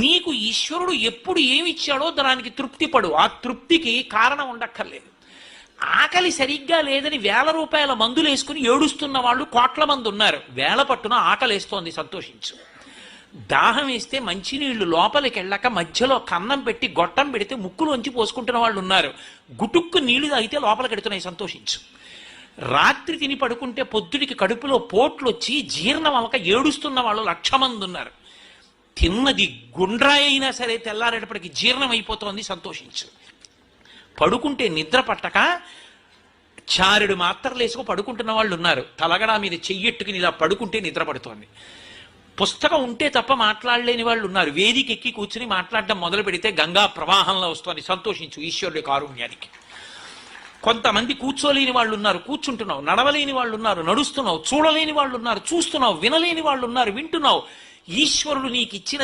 నీకు ఈశ్వరుడు ఎప్పుడు ఏమిచ్చాడో దానికి తృప్తి పడు. ఆ తృప్తికి కారణం ఉండక్కర్లేదు. ఆకలి సరిగ్గా లేదని 1000 రూపాయల మందులు వేసుకుని ఏడుస్తున్న వాళ్ళు కోట్ల మంది ఉన్నారు. వేళ పట్టున ఆకలేస్తోంది, సంతోషించు. దాహం వేస్తే మంచినీళ్లు లోపలికి వెళ్ళక మధ్యలో కన్నం పెట్టి గొట్టం పెడితే ముక్కులోంచి పోసుకుంటున్న వాళ్ళు ఉన్నారు. గుటుక్కు నీళ్లు తాగితే లోపలికి ఎడుతున్నాయి, సంతోషించు. రాత్రి తిని పడుకుంటే పొద్దుడికి కడుపులో పోట్లు వచ్చి జీర్ణం అవ్వక ఏడుస్తున్న వాళ్ళు 1,00,000 మంది ఉన్నారు. తిన్నది గుండ్రాయి అయినా సరే తెల్లారేటప్పటికి జీర్ణం అయిపోతోంది, సంతోషించు. పడుకుంటే నిద్ర పట్టక చారెడు మాత్రలు వేసుకు పడుకుంటున్న వాళ్ళు ఉన్నారు. తలగడా మీద చెయ్యెట్టుకుని ఇలా పడుకుంటే నిద్ర పడుతోంది. పుస్తకం ఉంటే తప్ప మాట్లాడలేని వాళ్ళు ఉన్నారు. వేదిక ఎక్కి కూర్చుని మాట్లాడడం మొదలు పెడితే గంగా ప్రవాహంలో వస్తోంది, సంతోషించు ఈశ్వరుడి కారుణ్యానికి. కొంతమంది కూర్చోలేని వాళ్ళు ఉన్నారు, కూర్చుంటున్నావు. నడవలేని వాళ్ళు ఉన్నారు, నడుస్తున్నావు. చూడలేని వాళ్ళు ఉన్నారు, చూస్తున్నావు. వినలేని వాళ్ళు ఉన్నారు, వింటున్నావు. ఈశ్వరుడు నీకు ఇచ్చిన